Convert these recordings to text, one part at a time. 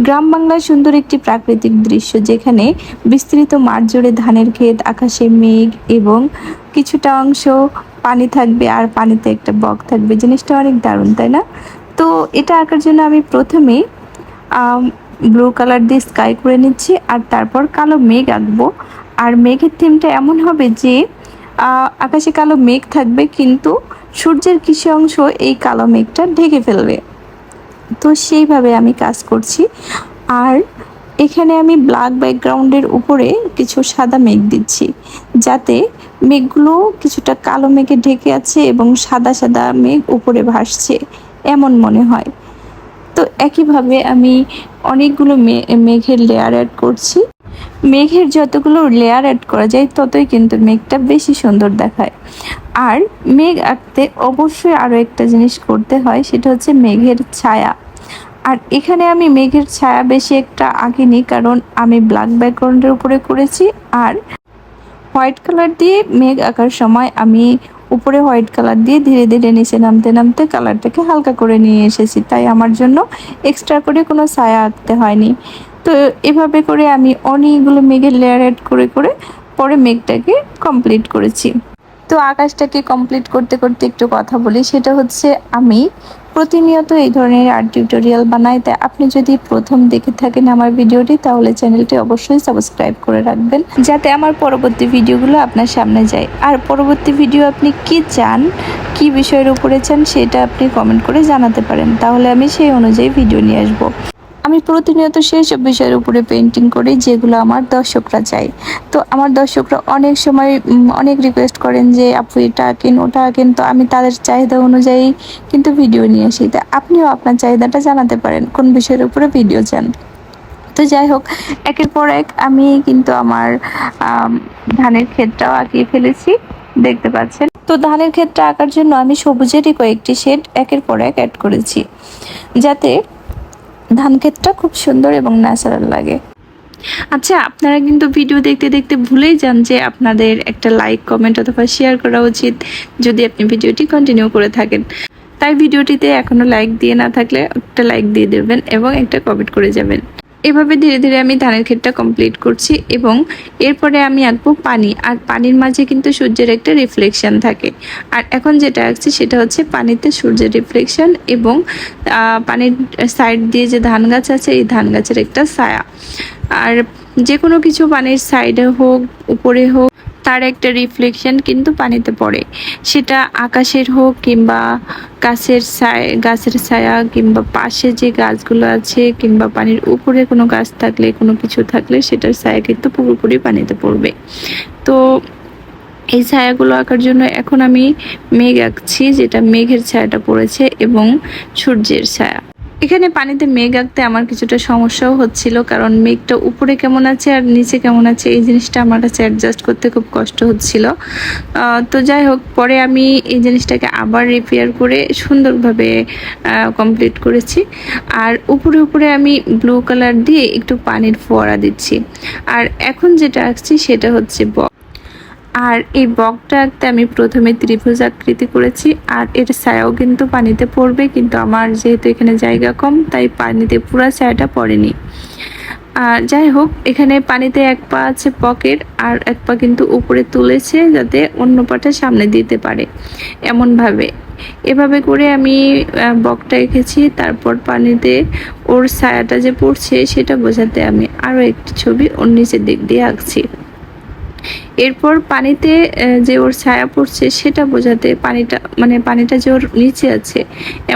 গ্রাম বাংলার সুন্দর একটি প্রাকৃতিক দৃশ্য, যেখানে বিস্তৃত মাঠ জুড়ে ধানের ক্ষেত, আকাশে মেঘ এবং কিছুটা অংশ পানি থাকবে আর পানিতে একটা বক থাকবে। জিনিসটা অনেক দারুণ, তাই না? তো এটা আঁকার জন্য আমি প্রথমেই ব্লু কালার দিয়ে স্কাই করে নিচ্ছি আর তারপর কালো মেঘ আঁকবো। আর মেঘের থিমটা এমন হবে যে আকাশে কালো মেঘ থাকবে, কিন্তু সূর্যের কিছু অংশ এই কালো মেঘটা ঢেকে ফেলবে। তো সেইভাবে আমি কাজ করছি। আর এখানে আমি ব্ল্যাক ব্যাকগ্রাউন্ডের উপরে কিছু সাদা মেঘ দিচ্ছি, যাতে মেঘগুলো কিছুটা কালো মেঘে ঢেকে আছে এবং সাদা সাদা মেঘ উপরে ভাসছে এমন মনে হয়। তো একইভাবে আমি অনেকগুলো মেঘের লেয়ার অ্যাড করছি। মেঘের যতগুলো লেয়ার অ্যাড করা যায় ততই কিন্তু মেঘটা বেশি সুন্দর দেখায়। আর মেঘ আঁকতে অবশ্যই আরও একটা জিনিস করতে হয়, সেটা হচ্ছে মেঘের ছায়া। আর এখানে আমি মেঘের ছায়া বেশি একটা আঁকিনি, কারণ আমি ব্ল্যাক ব্যাকগ্রাউন্ডের উপরে করেছি। আর হোয়াইট কালার দিয়ে মেঘ আঁকার সময় আমি উপরে হোয়াইট কালার দিয়ে ধীরে ধীরে নিচে নামতে নামতে কালারটাকে হালকা করে নিয়ে এসেছি, তাই আমার জন্য এক্সট্রা করে কোনো ছায়া আঁকতে হয়নি। তো এভাবে করে আমি অনেকগুলো মেঘের লেয়ার অ্যাড করে করে পরে মেঘটাকে কমপ্লিট করেছি। তো আকাশটাকে কমপ্লিট করতে করতে একটু কথা বলি, সেটা হচ্ছে আমি প্রতিনিয়ত এই ধরনের আর্ট টিউটোরিয়াল বানাই। তাই আপনি যদি প্রথম দেখে থাকেন আমার ভিডিওটি, তাহলে চ্যানেলটি অবশ্যই সাবস্ক্রাইব করে রাখবেন, যাতে আমার পরবর্তী ভিডিওগুলো আপনার সামনে যায়। আর পরবর্তী ভিডিও আপনি কি চান, কি বিষয়ের উপরে চান, সেটা আপনি কমেন্ট করে জানাতে পারেন, তাহলে আমি সেই অনুযায়ী ভিডিও নিয়ে আসবো। আমি প্রতিনিয়ত সেই সব বিষয়ের উপরে পেন্টিং করি যেগুলো আমার দর্শকরা চায়। তো আমার দর্শকরা অনেক সময় অনেক রিকোয়েস্ট করেন যে আপু এটা আঁকেন, ওটা আঁকেন। তো আমি তাদের চাহিদা অনুযায়ী কিন্তু ভিডিও নিয়ে আসি। তা আপনিও আপনার চাহিদাটা জানাতে পারেন কোন বিষয়ের উপরে ভিডিও চান। তো যাই হোক, একের পর এক আমি কিন্তু আমার ধানের ক্ষেতটাও আঁকিয়ে ফেলেছি, দেখতে পাচ্ছেন। তো ধানের ক্ষেতটা আঁকার জন্য আমি সবুজেরই কয়েকটি শেড একের পর এক অ্যাড করেছি, যাতে ধান ক্ষেতটা খুব সুন্দর এবং ন্যাচারাল লাগে। আচ্ছা, আপনারা কিন্তু ভিডিও দেখতে দেখতে ভুলেই যান যে আপনাদের একটা লাইক, কমেন্ট অথবা শেয়ার করা উচিত যদি আপনি ভিডিওটি কন্টিনিউ করে থাকেন। তাই ভিডিওটিতে এখনো লাইক দিয়ে না থাকলে একটা লাইক দিয়ে দেবেন এবং একটা কমেন্ট করে যাবেন। এভাবে ধীরে ধীরে আমি ধানের ক্ষেতটা কমপ্লিট করছি এবং এরপরে আমি আঁকবো পানি। আর পানির মাঝে কিন্তু সূর্যের একটা রিফ্লেকশন থাকে। আর এখন যেটা আঁকছি সেটা হচ্ছে পানিতে সূর্যের রিফ্লেকশন এবং পানির সাইড দিয়ে যে ধান গাছ আছে এই ধান গাছের একটা ছায়া। আর যে কোনো কিছু পানির সাইডে হোক, উপরে হোক, তার একটা রিফ্লেকশন কিন্তু পানিতে পড়ে। সেটা আকাশের হোক কিংবা গাছের ছায়া, কিংবা পাশে যে গাছগুলো আছে, কিংবা পানির উপরে কোনো গাছ থাকলে, কোনো কিছু থাকলে সেটার ছায়া কিন্তু পুরোপুরি পানিতে পড়বে। তো এই ছায়াগুলো আঁকার জন্য এখন আমি মেঘ আঁকছি, যেটা মেঘের ছায়াটা পড়েছে এবং সূর্যের ছায়া। এখানে পানিতে মেঘ আঁকতে আমার কিছুটা সমস্যাও হচ্ছিল, কারণ মেঘটা উপরে কেমন আছে আর নিচে কেমন আছে এই জিনিসটা আমার কাছে অ্যাডজাস্ট করতে খুব কষ্ট হচ্ছিল। তো যাই হোক, পরে আমি এই জিনিসটাকে আবার রিপেয়ার করে সুন্দরভাবে কমপ্লিট করেছি। আর উপরে উপরে আমি ব্লু কালার দিয়ে একটু পানির ফোয়ারা দিচ্ছি। আর এখন যেটা আঁকছি সেটা হচ্ছে বক। আর এই বকটা আঁকতে আমি প্রথমে ত্রিভুজ আকৃতি করেছি, আর এর ছায়াও কিন্তু পানিতে পড়বে, কিন্তু আমার যেহেতু এখানে জায়গা কম তাই পানিতে পুরো ছায়াটা পড়েনি। আর যাই হোক, এখানে পানিতে এক পা আছে বকের, আর এক পা কিন্তু উপরে তুলেছে যাতে অন্য পাটা সামনে দিতে পারে এমনভাবে। এভাবে করে আমি বকটা এঁকেছি। তারপর পানিতে ওর ছায়াটা যে পড়ছে সেটা বোঝাতে আমি আরও একটি ছবি ওর নিচের দিক দিয়ে আঁকছি। এরপর পানিতে যে ওর ছায়া পড়ছে সেটা বোঝাতে পানিটা যে ওর নিচে আছে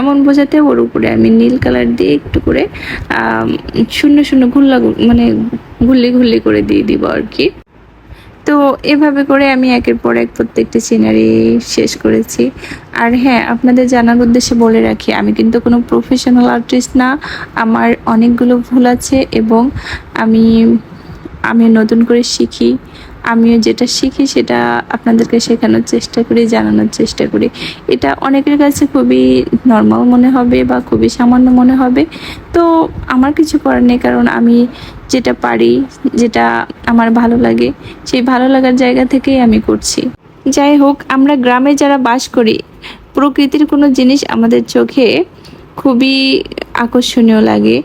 এমন বোঝাতে ওর উপরে আমি নীল কালার দিয়ে একটু করে শূন্য শূন্য ঘুল্লি ঘুল্লি করে দিয়ে দিব আর কি। তো এভাবে করে আমি একের পর এক প্রত্যেকটি সিনারি শেষ করেছি। আর হ্যাঁ, আপনাদের জানার উদ্দেশ্যে বলে রাখি, আমি কিন্তু কোনো প্রফেশনাল আর্টিস্ট না। আমার অনেকগুলো ভুল আছে এবং আমি আমি নতুন করে শিখি। আমিও যেটা শিখি সেটা আপনাদেরকে শেখানোর চেষ্টা করি, জানানোর চেষ্টা করি। এটা অনেকের কাছে খুবই নর্মাল মনে হবে বা খুবই সামান্য মনে হবে, তো আমার কিছু করার নেই, কারণ আমি যেটা পারি, যেটা আমার ভালো লাগে, সেই ভালো লাগার জায়গা থেকেই আমি করছি। যাই হোক, আমরা গ্রামে যারা বাস করি, প্রকৃতির কোনো জিনিস আমাদের চোখে খুবই আকর্ষণীয় লাগে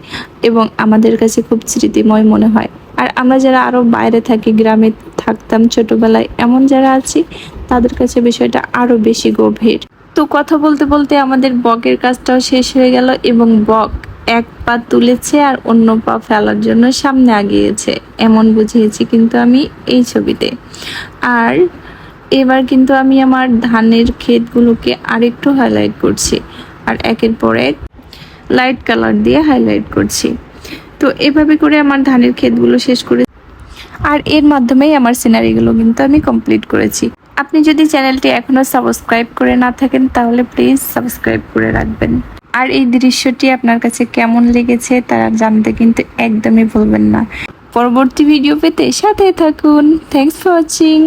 এবং আমাদের কাছে খুব স্মৃতিময় মনে হয়। আর আমরা যারা আরও বাইরে থাকি, গ্রামে থাকতাম ছোটবেলায়, এমন যারা আছি তাদের কাছে বিষয়টা আরও বেশি গভীর। তো কথা বলতে বলতে আমাদের বকের কাজটাও শেষ হয়ে গেল এবং বক এক পা তুলেছে আর অন্য পা ফেলার জন্য সামনে আগিয়েছে, এমন বুঝিয়েছি কিন্তু আমি এই ছবিতে। আর এবার কিন্তু আমি আমার ধানের ক্ষেতগুলোকে আরেকটু হাইলাইট করছি আর একের পর এক লাইট কালার দিয়ে হাইলাইট করছি। তো এভাবে করে আমার ধানের ক্ষেতগুলো শেষ করে আর এর মাধ্যমেই আমার সিনারিগুলো কিন্তু আমি কমপ্লিট করেছি। আপনি যদি চ্যানেলটি এখনো সাবস্ক্রাইব করে না থাকেন তাহলে প্লিজ সাবস্ক্রাইব করে রাখবেন। আর এই দৃশ্যটি আপনার কাছে কেমন লেগেছে তা জানতে কিন্তু একদমই ভুলবেন না। পরবর্তী ভিডিও পেতে সাথে থাকুন। Thanks for watching.